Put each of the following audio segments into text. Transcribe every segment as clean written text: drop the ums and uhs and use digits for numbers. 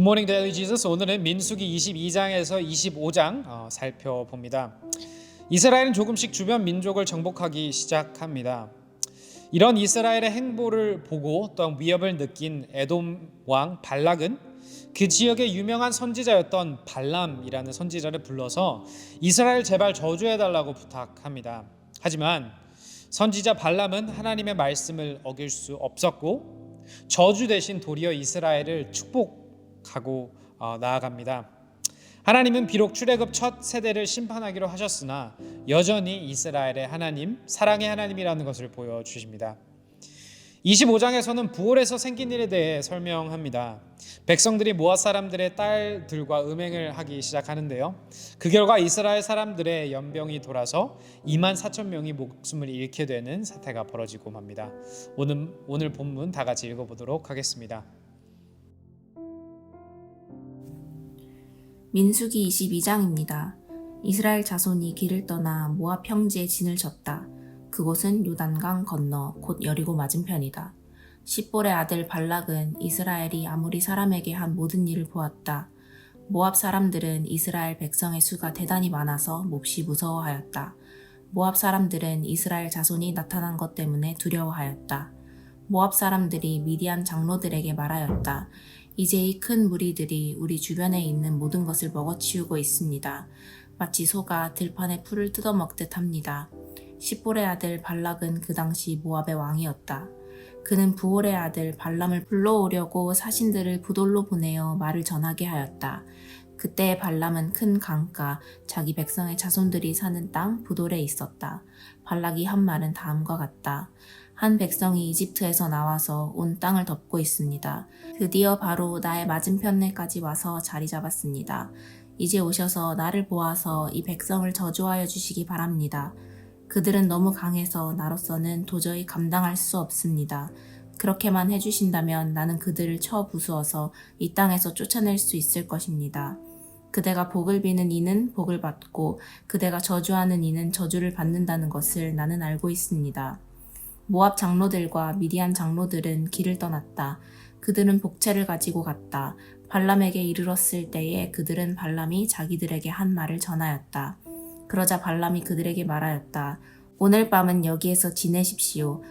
굿모닝 데일리 지저스. 오늘은 민수기 22장에서 25장 살펴봅니다. 이스라엘은 조금씩 주변 민족을 정복하기 시작합니다. 이런 이스라엘의 행보를 보고 또한 위협을 느낀 에돔 왕 발락은 그 지역의 유명한 선지자였던 발람이라는 선지자를 불러서 이스라엘 제발 저주해달라고 부탁합니다. 하지만 선지자 발람은 하나님의 말씀을 어길 수 없었고 저주 대신 도리어 이스라엘을 축복하고 나아갑니다. 하나님은 비록 출애굽 첫 세대를 심판하기로 하셨으나 여전히 이스라엘의 하나님, 사랑의 하나님이라는 것을 보여주십니다. 25장에서는 부올에서 생긴 일에 대해 설명합니다. 백성들이 모압 사람들의 딸들과 음행을 하기 시작하는데요. 그 결과 이스라엘 사람들의 연병이 돌아서 24,000명이 목숨을 잃게 되는 사태가 벌어지고 맙니다. 오늘 본문 다 같이 읽어보도록 하겠습니다. 민수기 22장입니다. 이스라엘 자손이 길을 떠나 모압 평지에 진을 쳤다. 그곳은 요단강 건너 곧 여리고 맞은편이다. 십볼의 아들 발락은 이스라엘이 아무리 사람에게 한 모든 일을 보았다. 모압 사람들은 이스라엘 백성의 수가 대단히 많아서 몹시 무서워하였다. 모압 사람들은 이스라엘 자손이 나타난 것 때문에 두려워하였다. 모압 사람들이 미디안 장로들에게 말하였다. 이제 이 큰 무리들이 우리 주변에 있는 모든 것을 먹어치우고 있습니다. 마치 소가 들판에 풀을 뜯어먹듯 합니다. 십볼의 아들 발락은 그 당시 모압의 왕이었다. 그는 부올의 아들 발람을 불러오려고 사신들을 부돌로 보내어 말을 전하게 하였다. 그때 발람은 큰 강가, 자기 백성의 자손들이 사는 땅 부돌에 있었다. 발락이 한 말은 다음과 같다. 한 백성이 이집트에서 나와서 온 땅을 덮고 있습니다. 드디어 바로 나의 맞은편에까지 와서 자리 잡았습니다. 이제 오셔서 나를 보아서 이 백성을 저주하여 주시기 바랍니다. 그들은 너무 강해서 나로서는 도저히 감당할 수 없습니다. 그렇게만 해주신다면 나는 그들을 쳐 부수어서 이 땅에서 쫓아낼 수 있을 것입니다. 그대가 복을 비는 이는 복을 받고 그대가 저주하는 이는 저주를 받는다는 것을 나는 알고 있습니다. 모압 장로들과 미디안 장로들은 길을 떠났다. 그들은 복채를 가지고 갔다. 발람에게 이르렀을 때에 그들은 발람이 자기들에게 한 말을 전하였다. 그러자 발람이 그들에게 말하였다. 오늘 밤은 여기에서 지내십시오.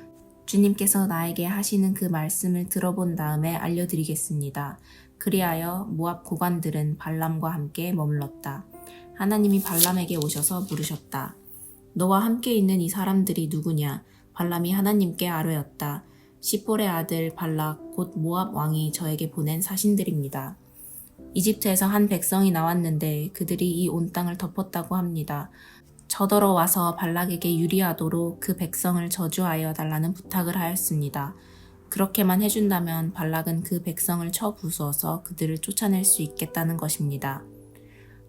주님께서 나에게 하시는 그 말씀을 들어본 다음에 알려드리겠습니다. 그리하여 모압 고관들은 발람과 함께 머물렀다. 하나님이 발람에게 오셔서 물으셨다. 너와 함께 있는 이 사람들이 누구냐? 발람이 하나님께 아뢰었다. 십볼의 아들 발락 곧 모압 왕이 저에게 보낸 사신들입니다. 이집트에서 한 백성이 나왔는데 그들이 이 온 땅을 덮었다고 합니다. 저더러 와서 발락에게 유리하도록 그 백성을 저주하여 달라는 부탁을 하였습니다. 그렇게만 해준다면 발락은 그 백성을 쳐 부수어서 그들을 쫓아낼 수 있겠다는 것입니다.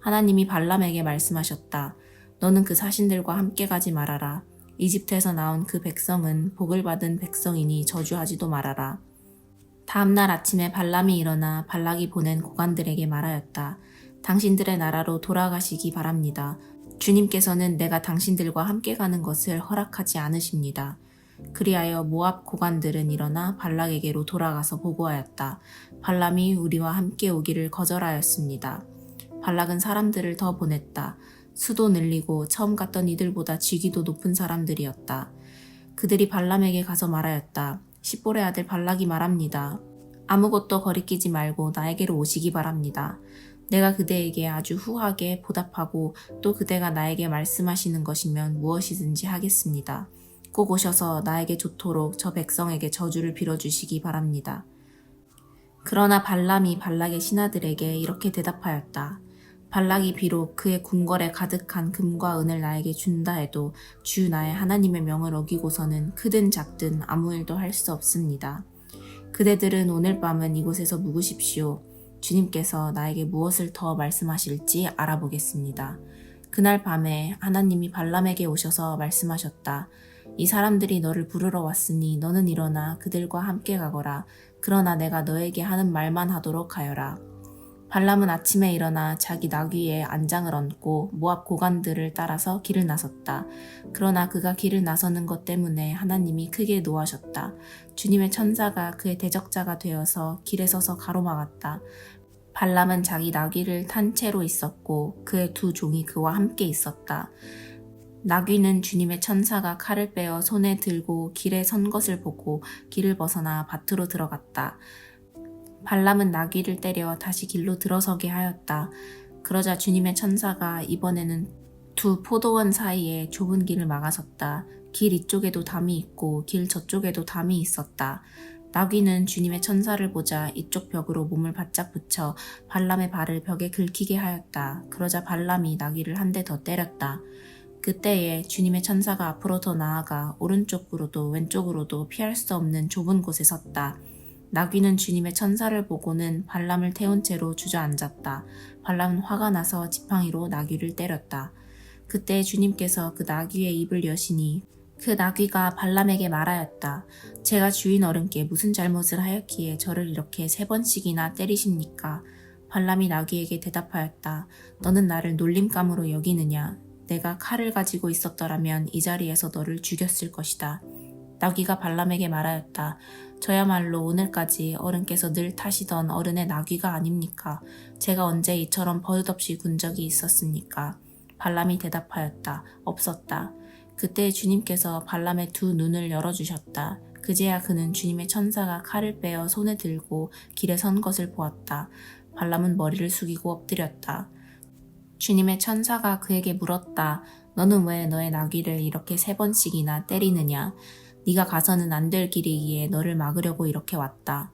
하나님이 발람에게 말씀하셨다. 너는 그 사신들과 함께 가지 말아라. 이집트에서 나온 그 백성은 복을 받은 백성이니 저주하지도 말아라. 다음날 아침에 발람이 일어나 발락이 보낸 고관들에게 말하였다. 당신들의 나라로 돌아가시기 바랍니다. 주님께서는 내가 당신들과 함께 가는 것을 허락하지 않으십니다. 그리하여 모압 고관들은 일어나 발락에게로 돌아가서 보고하였다. 발람이 우리와 함께 오기를 거절하였습니다. 발락은 사람들을 더 보냈다. 수도 늘리고 처음 갔던 이들보다 직위도 높은 사람들이었다. 그들이 발람에게 가서 말하였다. 십볼의 아들 발락이 말합니다. 아무것도 거리끼지 말고 나에게로 오시기 바랍니다. 내가 그대에게 아주 후하게 보답하고 또 그대가 나에게 말씀하시는 것이면 무엇이든지 하겠습니다. 꼭 오셔서 나에게 좋도록 저 백성에게 저주를 빌어주시기 바랍니다. 그러나 발람이 발락의 신하들에게 이렇게 대답하였다. 발락이 비록 그의 궁궐에 가득한 금과 은을 나에게 준다 해도 주 나의 하나님의 명을 어기고서는 크든 작든 아무 일도 할 수 없습니다. 그대들은 오늘 밤은 이곳에서 묵으십시오. 주님께서 나에게 무엇을 더 말씀하실지 알아보겠습니다. 그날 밤에 하나님이 발람에게 오셔서 말씀하셨다. 이 사람들이 너를 부르러 왔으니 너는 일어나 그들과 함께 가거라. 그러나 내가 너에게 하는 말만 하도록 하여라. 발람은 아침에 일어나 자기 나귀에 안장을 얹고 모압 고관들을 따라서 길을 나섰다. 그러나 그가 길을 나서는 것 때문에 하나님이 크게 노하셨다. 주님의 천사가 그의 대적자가 되어서 길에 서서 가로막았다. 발람은 자기 나귀를 탄 채로 있었고 그의 두 종이 그와 함께 있었다. 나귀는 주님의 천사가 칼을 빼어 손에 들고 길에 선 것을 보고 길을 벗어나 밭으로 들어갔다. 발람은 나귀를 때려 다시 길로 들어서게 하였다. 그러자 주님의 천사가 이번에는 두 포도원 사이에 좁은 길을 막아섰다. 길 이쪽에도 담이 있고 길 저쪽에도 담이 있었다. 나귀는 주님의 천사를 보자 이쪽 벽으로 몸을 바짝 붙여 발람의 발을 벽에 긁히게 하였다. 그러자 발람이 나귀를 한 대 더 때렸다. 그때에 주님의 천사가 앞으로 더 나아가 오른쪽으로도 왼쪽으로도 피할 수 없는 좁은 곳에 섰다. 나귀는 주님의 천사를 보고는 발람을 태운 채로 주저앉았다. 발람은 화가 나서 지팡이로 나귀를 때렸다. 그때 주님께서 그 나귀의 입을 여시니 그 나귀가 발람에게 말하였다. 제가 주인 어른께 무슨 잘못을 하였기에 저를 이렇게 3번씩이나 때리십니까? 발람이 나귀에게 대답하였다. 너는 나를 놀림감으로 여기느냐? 내가 칼을 가지고 있었더라면 이 자리에서 너를 죽였을 것이다. 나귀가 발람에게 말하였다. 저야말로 오늘까지 어른께서 늘 타시던 어른의 나귀가 아닙니까? 제가 언제 이처럼 버릇없이 군 적이 있었습니까? 발람이 대답하였다. 없었다. 그때 주님께서 발람의 두 눈을 열어주셨다. 그제야 그는 주님의 천사가 칼을 빼어 손에 들고 길에 선 것을 보았다. 발람은 머리를 숙이고 엎드렸다. 주님의 천사가 그에게 물었다. 너는 왜 너의 나귀를 이렇게 3번씩이나 때리느냐? 네가 가서는 안 될 길이기에 너를 막으려고 이렇게 왔다.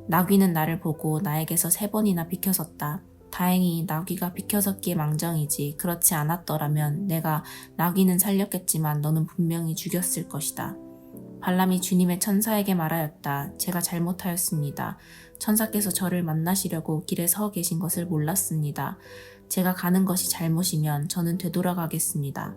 나귀는 나를 보고 나에게서 3번이나 비켜섰다. 다행히 나귀가 비켜섰기에 망정이지 그렇지 않았더라면 내가 나귀는 살렸겠지만 너는 분명히 죽였을 것이다. 발람이 주님의 천사에게 말하였다. 제가 잘못하였습니다. 천사께서 저를 만나시려고 길에 서 계신 것을 몰랐습니다. 제가 가는 것이 잘못이면 저는 되돌아가겠습니다.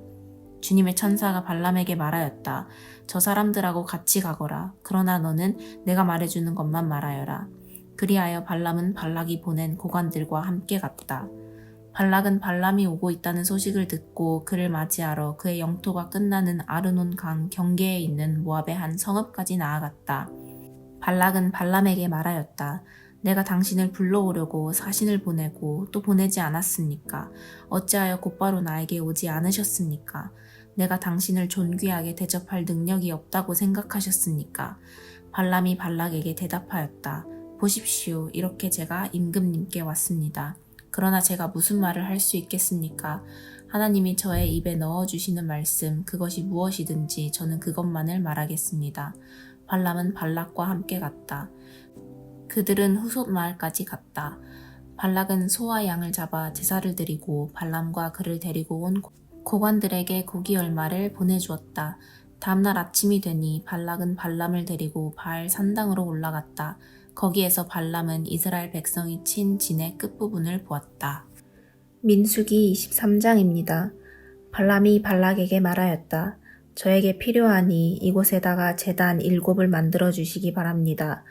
주님의 천사가 발람에게 말하였다. 저 사람들하고 같이 가거라. 그러나 너는 내가 말해주는 것만 말하여라. 그리하여 발람은 발락이 보낸 고관들과 함께 갔다. 발락은 발람이 오고 있다는 소식을 듣고 그를 맞이하러 그의 영토가 끝나는 아르논 강 경계에 있는 모압의 한 성읍까지 나아갔다. 발락은 발람에게 말하였다. 내가 당신을 불러오려고 사신을 보내고 또 보내지 않았습니까? 어찌하여 곧바로 나에게 오지 않으셨습니까? 내가 당신을 존귀하게 대접할 능력이 없다고 생각하셨습니까? 발람이 발락에게 대답하였다. 보십시오. 이렇게 제가 임금님께 왔습니다. 그러나 제가 무슨 말을 할 수 있겠습니까? 하나님이 저의 입에 넣어주시는 말씀, 그것이 무엇이든지 저는 그것만을 말하겠습니다. 발람은 발락과 함께 갔다. 그들은 후솥 마을까지 갔다. 발락은 소와 양을 잡아 제사를 드리고 발람과 그를 데리고 온 고관들에게 고기 얼마를 보내주었다. 다음날 아침이 되니 발락은 발람을 데리고 바알 산당으로 올라갔다. 거기에서 발람은 이스라엘 백성이 친 진의 끝부분을 보았다. 민수기 23장입니다. 발람이 발락에게 말하였다. 저에게 필요하니 이곳에다가 제단 7을 만들어 주시기 바랍니다.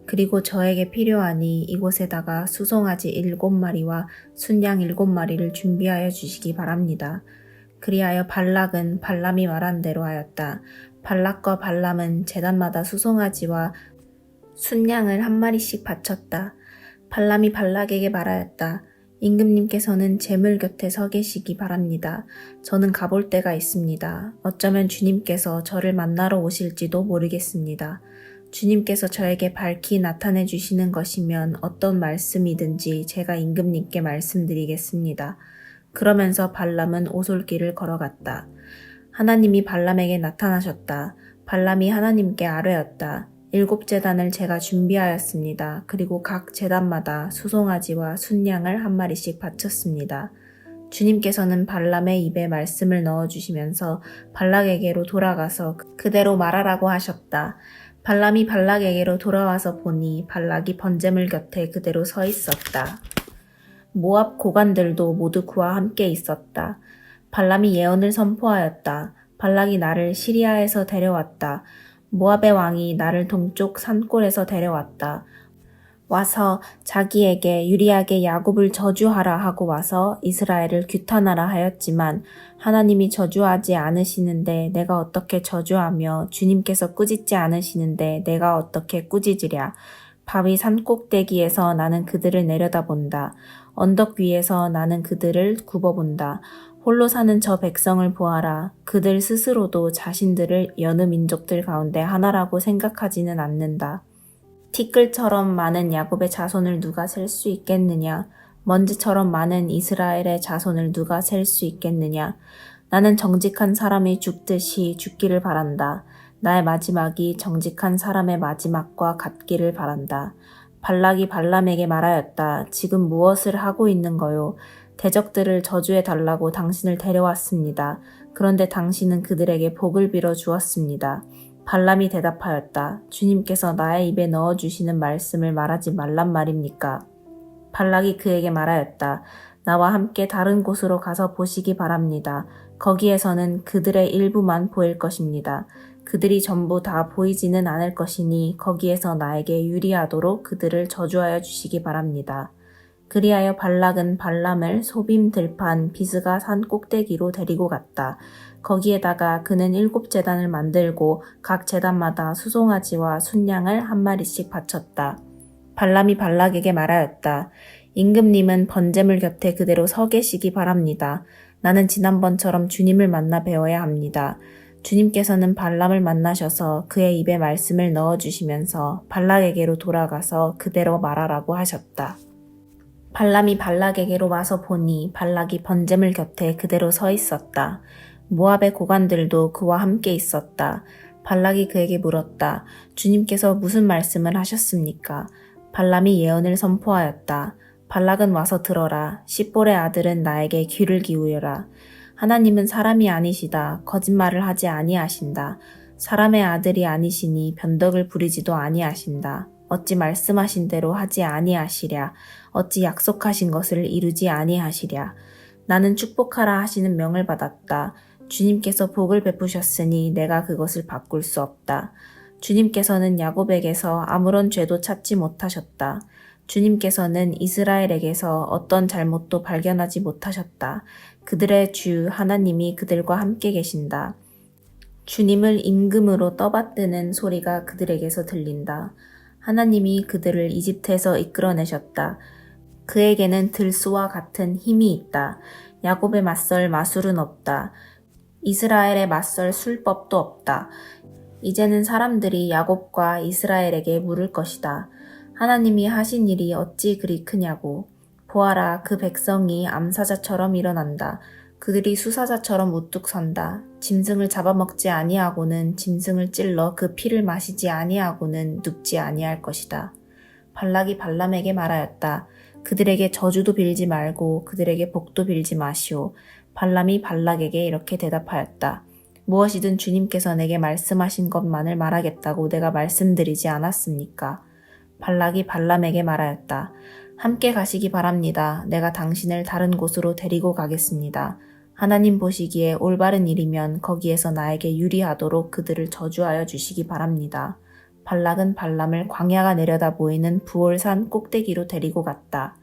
그리고 저에게 필요하니 이곳에다가 수송아지 7마리와 순양 7마리를 준비하여 주시기 바랍니다. 그리하여 발락은 발람이 말한 대로 하였다. 발락과 발람은 제단마다 수송아지와 순양을 1마리씩 바쳤다. 발람이 발락에게 말하였다. 임금님께서는 제물 곁에 서 계시기 바랍니다. 저는 가볼 데가 있습니다. 어쩌면 주님께서 저를 만나러 오실지도 모르겠습니다. 주님께서 저에게 밝히 나타내 주시는 것이면 어떤 말씀이든지 제가 임금님께 말씀드리겠습니다. 그러면서 발람은 오솔길을 걸어갔다. 하나님이 발람에게 나타나셨다. 발람이 하나님께 아뢰었다. 7제단을 제가 준비하였습니다. 그리고 각 제단마다 수송아지와 순양을 1마리씩 바쳤습니다. 주님께서는 발람의 입에 말씀을 넣어주시면서 발락에게로 돌아가서 그대로 말하라고 하셨다. 발람이 발락에게로 돌아와서 보니 발락이 번제물 곁에 그대로 서 있었다. 모압 고관들도 모두 그와 함께 있었다. 발람이 예언을 선포하였다. 발락이 나를 시리아에서 데려왔다. 모압의 왕이 나를 동쪽 산골에서 데려왔다. 와서 자기에게 유리하게 야곱을 저주하라 하고 와서 이스라엘을 규탄하라 하였지만 하나님이 저주하지 않으시는데 내가 어떻게 저주하며 주님께서 꾸짖지 않으시는데 내가 어떻게 꾸짖으랴. 바위 산 꼭대기에서 나는 그들을 내려다본다. 언덕 위에서 나는 그들을 굽어본다. 홀로 사는 저 백성을 보아라. 그들 스스로도 자신들을 여느 민족들 가운데 하나라고 생각하지는 않는다. 티끌처럼 많은 야곱의 자손을 누가 셀 수 있겠느냐? 먼지처럼 많은 이스라엘의 자손을 누가 셀 수 있겠느냐? 나는 정직한 사람이 죽듯이 죽기를 바란다. 나의 마지막이 정직한 사람의 마지막과 같기를 바란다. 발락이 발람에게 말하였다. 지금 무엇을 하고 있는 거요? 대적들을 저주해 달라고 당신을 데려왔습니다. 그런데 당신은 그들에게 복을 빌어 주었습니다. 발람이 대답하였다. 주님께서 나의 입에 넣어주시는 말씀을 말하지 말란 말입니까? 발락이 그에게 말하였다. 나와 함께 다른 곳으로 가서 보시기 바랍니다. 거기에서는 그들의 일부만 보일 것입니다. 그들이 전부 다 보이지는 않을 것이니 거기에서 나에게 유리하도록 그들을 저주하여 주시기 바랍니다. 그리하여 발락은 발람을 소빔 들판 비스가 산 꼭대기로 데리고 갔다. 거기에다가 그는 7제단을 만들고 각 제단마다 수송아지와 순양을 한 마리씩 바쳤다. 발람이 발락에게 말하였다. 임금님은 번제물 곁에 그대로 서 계시기 바랍니다. 나는 지난번처럼 주님을 만나 배워야 합니다. 주님께서는 발람을 만나셔서 그의 입에 말씀을 넣어주시면서 발락에게로 돌아가서 그대로 말하라고 하셨다. 발람이 발락에게로 와서 보니 발락이 번제물 곁에 그대로 서 있었다. 모압의 고관들도 그와 함께 있었다. 발락이 그에게 물었다. 주님께서 무슨 말씀을 하셨습니까? 발람이 예언을 선포하였다. 발락은 와서 들어라. 십볼의 아들은 나에게 귀를 기울여라. 하나님은 사람이 아니시다. 거짓말을 하지 아니하신다. 사람의 아들이 아니시니 변덕을 부리지도 아니하신다. 어찌 말씀하신 대로 하지 아니하시랴. 어찌 약속하신 것을 이루지 아니하시랴. 나는 축복하라 하시는 명을 받았다. 주님께서 복을 베푸셨으니 내가 그것을 바꿀 수 없다. 주님께서는 야곱에게서 아무런 죄도 찾지 못하셨다. 주님께서는 이스라엘에게서 어떤 잘못도 발견하지 못하셨다. 그들의 주 하나님이 그들과 함께 계신다. 주님을 임금으로 떠받드는 소리가 그들에게서 들린다. 하나님이 그들을 이집트에서 이끌어내셨다. 그에게는 들소와 같은 힘이 있다. 야곱에 맞설 마술은 없다. 이스라엘에 맞설 술법도 없다. 이제는 사람들이 야곱과 이스라엘에게 물을 것이다. 하나님이 하신 일이 어찌 그리 크냐고. 보아라, 그 백성이 암사자처럼 일어난다. 그들이 수사자처럼 우뚝 선다. 짐승을 잡아먹지 아니하고는 짐승을 찔러 그 피를 마시지 아니하고는 눕지 아니할 것이다. 발락이 발람에게 말하였다. 그들에게 저주도 빌지 말고 그들에게 복도 빌지 마시오. 발람이 발락에게 이렇게 대답하였다. 무엇이든 주님께서 내게 말씀하신 것만을 말하겠다고 내가 말씀드리지 않았습니까? 발락이 발람에게 말하였다. 함께 가시기 바랍니다. 내가 당신을 다른 곳으로 데리고 가겠습니다. 하나님 보시기에 올바른 일이면 거기에서 나에게 유리하도록 그들을 저주하여 주시기 바랍니다. 발락은 발람을 광야가 내려다 보이는 부올산 꼭대기로 데리고 갔다.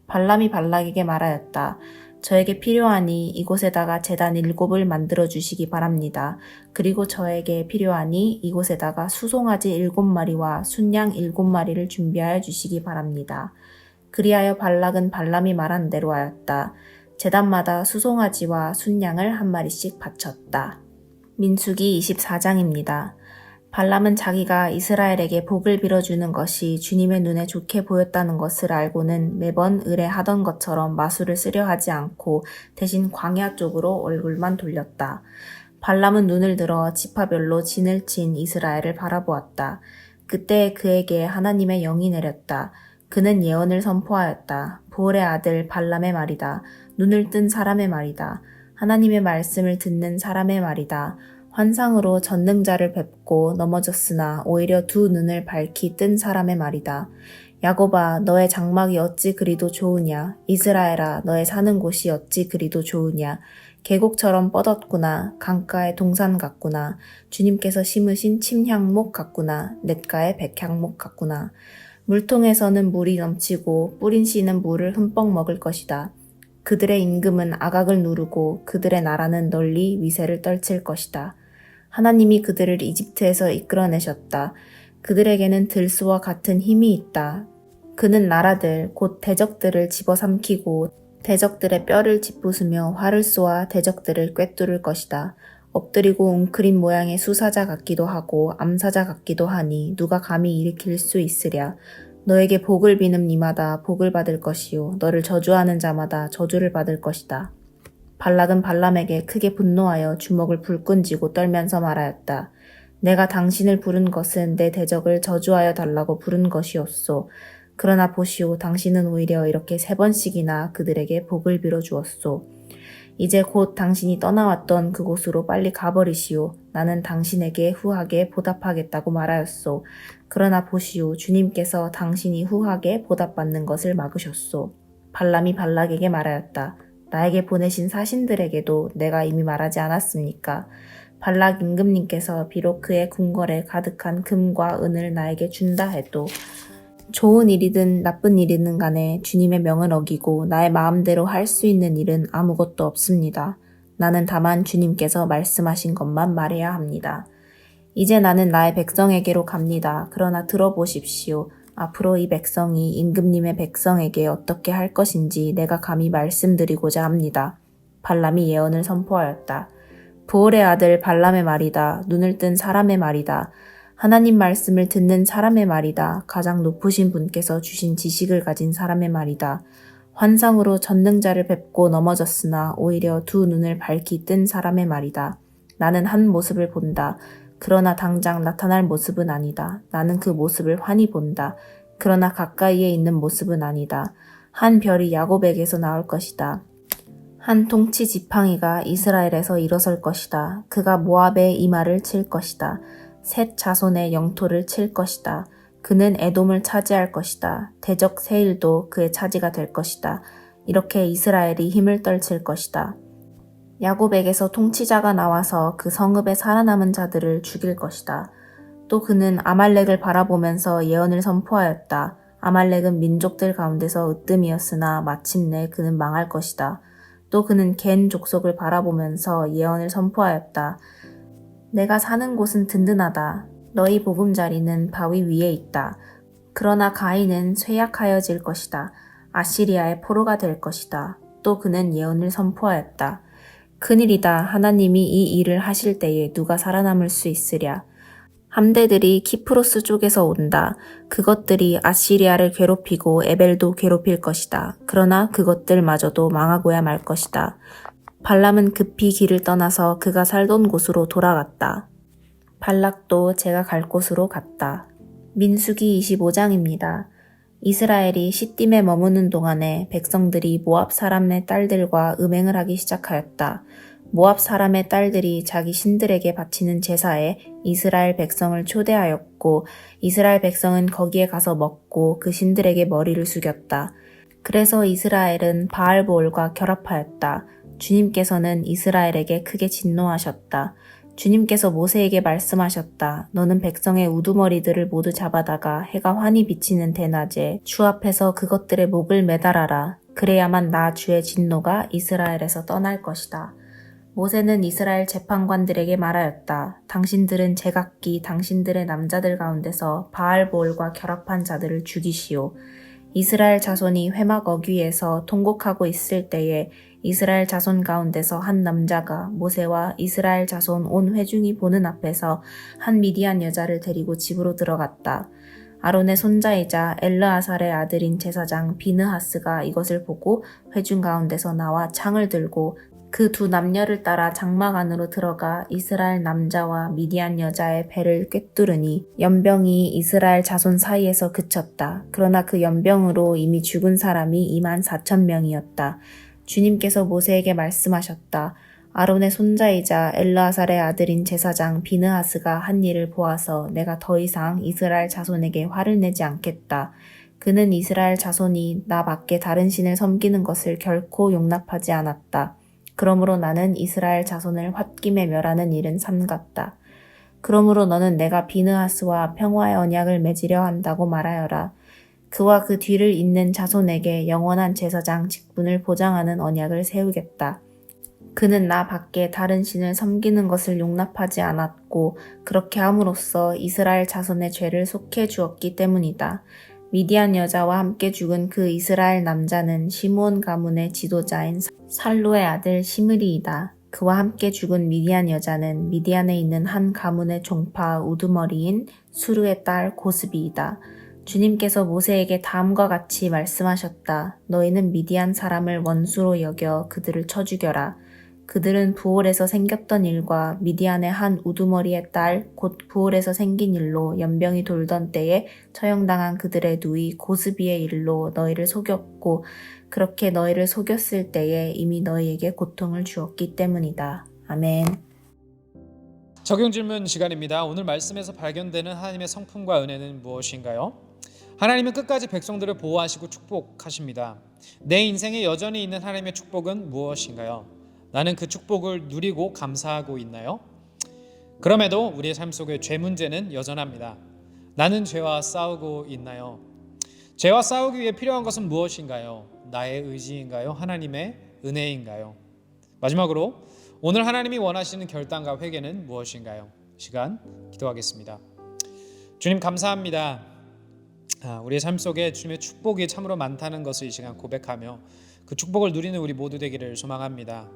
발람이 발락에게 말하였다. 저에게 필요하니 이곳에다가 제단 7을 만들어 주시기 바랍니다. 그리고 저에게 필요하니 이곳에다가 수송아지 7마리와 순양 7마리를 준비하여 주시기 바랍니다. 그리하여 발락은 발람이 말한 대로 하였다. 제단마다 수송아지와 순양을 한 마리씩 바쳤다. 민수기 24장입니다. 발람은 자기가 이스라엘에게 복을 빌어주는 것이 주님의 눈에 좋게 보였다는 것을 알고는 매번 의뢰하던 것처럼 마술을 쓰려 하지 않고 대신 광야 쪽으로 얼굴만 돌렸다. 발람은 눈을 들어 지파별로 진을 친 이스라엘을 바라보았다. 그때 그에게 하나님의 영이 내렸다. 그는 예언을 선포하였다. 보올의 아들 발람의 말이다. 눈을 뜬 사람의 말이다. 하나님의 말씀을 듣는 사람의 말이다. 환상으로 전능자를 뵙고 넘어졌으나 오히려 두 눈을 밝히 뜬 사람의 말이다. 야곱아, 너의 장막이 어찌 그리도 좋으냐. 이스라엘아, 너의 사는 곳이 어찌 그리도 좋으냐. 계곡처럼 뻗었구나. 강가의 동산 같구나. 주님께서 심으신 침향목 같구나. 냇가의 백향목 같구나. 물통에서는 물이 넘치고 뿌린 씨는 물을 흠뻑 먹을 것이다. 그들의 임금은 아각을 누르고 그들의 나라는 널리 위세를 떨칠 것이다. 하나님이 그들을 이집트에서 이끌어내셨다. 그들에게는 들소와 같은 힘이 있다. 그는 나라들 곧 대적들을 집어삼키고 대적들의 뼈를 짓부수며 활을 쏘아 대적들을 꿰뚫을 것이다. 엎드리고 웅크린 모양의 수사자 같기도 하고 암사자 같기도 하니 누가 감히 일으킬 수 있으랴. 너에게 복을 비는 이마다 복을 받을 것이요 너를 저주하는 자마다 저주를 받을 것이다. 발락은 발람에게 크게 분노하여 주먹을 불끈 쥐고 떨면서 말하였다. 내가 당신을 부른 것은 내 대적을 저주하여 달라고 부른 것이었소. 그러나 보시오, 당신은 오히려 이렇게 3번씩이나 그들에게 복을 빌어 주었소. 이제 곧 당신이 떠나왔던 그곳으로 빨리 가버리시오. 나는 당신에게 후하게 보답하겠다고 말하였소. 그러나 보시오, 주님께서 당신이 후하게 보답받는 것을 막으셨소. 발람이 발락에게 말하였다. 나에게 보내신 사신들에게도 내가 이미 말하지 않았습니까? 발락 임금님께서 비록 그의 궁궐에 가득한 금과 은을 나에게 준다 해도 좋은 일이든 나쁜 일이든 간에 주님의 명을 어기고 나의 마음대로 할 수 있는 일은 아무것도 없습니다. 나는 다만 주님께서 말씀하신 것만 말해야 합니다. 이제 나는 나의 백성에게로 갑니다. 그러나 들어보십시오. 앞으로 이 백성이 임금님의 백성에게 어떻게 할 것인지 내가 감히 말씀드리고자 합니다. 발람이 예언을 선포하였다. 부올의 아들 발람의 말이다. 눈을 뜬 사람의 말이다. 하나님 말씀을 듣는 사람의 말이다. 가장 높으신 분께서 주신 지식을 가진 사람의 말이다. 환상으로 전능자를 뵙고 넘어졌으나 오히려 2 눈을 밝히 뜬 사람의 말이다. 나는 한 모습을 본다. 그러나 당장 나타날 모습은 아니다. 나는 그 모습을 환히 본다. 그러나 가까이에 있는 모습은 아니다. 한 별이 야곱에게서 나올 것이다. 한 통치 지팡이가 이스라엘에서 일어설 것이다. 그가 모압의 이마를 칠 것이다. 셋 자손의 영토를 칠 것이다. 그는 에돔을 차지할 것이다. 대적 세일도 그의 차지가 될 것이다. 이렇게 이스라엘이 힘을 떨칠 것이다. 야곱에게서 통치자가 나와서 그 성읍에 살아남은 자들을 죽일 것이다. 또 그는 아말렉을 바라보면서 예언을 선포하였다. 아말렉은 민족들 가운데서 으뜸이었으나 마침내 그는 망할 것이다. 또 그는 겐 족속을 바라보면서 예언을 선포하였다. 내가 사는 곳은 든든하다. 너희 보금자리는 바위 위에 있다. 그러나 가인은 쇠약하여질 것이다. 아시리아의 포로가 될 것이다. 또 그는 예언을 선포하였다. 큰일이다. 하나님이 이 일을 하실 때에 누가 살아남을 수 있으랴. 함대들이 키프로스 쪽에서 온다. 그것들이 아시리아를 괴롭히고 에벨도 괴롭힐 것이다. 그러나 그것들마저도 망하고야 말 것이다. 발람은 급히 길을 떠나서 그가 살던 곳으로 돌아갔다. 발락도 제가 갈 곳으로 갔다. 민수기 25장입니다. 이스라엘이 시딤에 머무는 동안에 백성들이 모압 사람의 딸들과 음행을 하기 시작하였다. 모압 사람의 딸들이 자기 신들에게 바치는 제사에 이스라엘 백성을 초대하였고 이스라엘 백성은 거기에 가서 먹고 그 신들에게 머리를 숙였다. 그래서 이스라엘은 바알보올과 결합하였다. 주님께서는 이스라엘에게 크게 진노하셨다. 주님께서 모세에게 말씀하셨다. 너는 백성의 우두머리들을 모두 잡아다가 해가 환히 비치는 대낮에 주 앞에서 그것들의 목을 매달아라. 그래야만 나 주의 진노가 이스라엘에서 떠날 것이다. 모세는 이스라엘 재판관들에게 말하였다. 당신들은 제각기 당신들의 남자들 가운데서 바알보올과 결합한 자들을 죽이시오. 이스라엘 자손이 회막 어귀에서 통곡하고 있을 때에 이스라엘 자손 가운데서 한 남자가 모세와 이스라엘 자손 온 회중이 보는 앞에서 한 미디안 여자를 데리고 집으로 들어갔다. 아론의 손자이자 엘르아살의 아들인 제사장 비느하스가 이것을 보고 회중 가운데서 나와 창을 들고 그 2 남녀를 따라 장막 안으로 들어가 이스라엘 남자와 미디안 여자의 배를 꿰뚫으니 연병이 이스라엘 자손 사이에서 그쳤다. 그러나 그 연병으로 이미 죽은 사람이 24,000명이었다. 주님께서 모세에게 말씀하셨다. 아론의 손자이자 엘르아살의 아들인 제사장 비느하스가 한 일을 보아서 내가 더 이상 이스라엘 자손에게 화를 내지 않겠다. 그는 이스라엘 자손이 나 밖에 다른 신을 섬기는 것을 결코 용납하지 않았다. 그러므로 나는 이스라엘 자손을 홧김에 멸하는 일은 삼갔다. 그러므로 너는 내가 비느하스와 평화의 언약을 맺으려 한다고 말하여라. 그와 그 뒤를 잇는 자손에게 영원한 제사장 직분을 보장하는 언약을 세우겠다. 그는 나 밖에 다른 신을 섬기는 것을 용납하지 않았고 그렇게 함으로써 이스라엘 자손의 죄를 속해 주었기 때문이다. 미디안 여자와 함께 죽은 그 이스라엘 남자는 시므온 가문의 지도자인 살루의 아들 시므리이다. 그와 함께 죽은 미디안 여자는 미디안에 있는 한 가문의 종파 우두머리인 수르의 딸 고스비이다. 주님께서 모세에게 다음과 같이 말씀하셨다. 너희는 미디안 사람을 원수로 여겨 그들을 쳐 죽여라. 그들은 부올에서 생겼던 일과 미디안의 한 우두머리의 딸 곧 부올에서 생긴 일로 연병이 돌던 때에 처형당한 그들의 누이 고스비의 일로 너희를 속였고 그렇게 너희를 속였을 때에 이미 너희에게 고통을 주었기 때문이다. 아멘. 적용 질문 시간입니다. 오늘 말씀에서 발견되는 하나님의 성품과 은혜는 무엇인가요? 하나님은 끝까지 백성들을 보호하시고 축복하십니다. 내 인생에 여전히 있는 하나님의 축복은 무엇인가요? 나는 그 축복을 누리고 감사하고 있나요? 그럼에도 우리의 삶 속에 죄 문제는 여전합니다. 나는 죄와 싸우고 있나요? 죄와 싸우기 위해 필요한 것은 무엇인가요? 나의 의지인가요? 하나님의 은혜인가요? 마지막으로 오늘 하나님이 원하시는 결단과 회개는 무엇인가요? 시간 기도하겠습니다. 주님 감사합니다. 우리의 삶 속에 주님의 축복이 참으로 많다는 것을 이 시간 고백하며 그 축복을 누리는 우리 모두 되기를 소망합니다.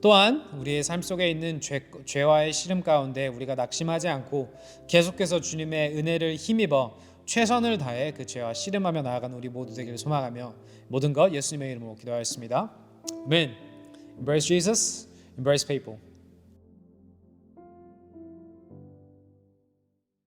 또한 우리의 삶 속에 있는 죄와의 시름 가운데 우리가 낙심하지 않고 계속해서 주님의 은혜를 힘입어 최선을 다해 그 죄와 씨름하며 나아가는 우리 모두 되기를 소망하며 모든 것 예수님의 이름으로 기도하였습니다. 아멘. Embrace Jesus, embrace people.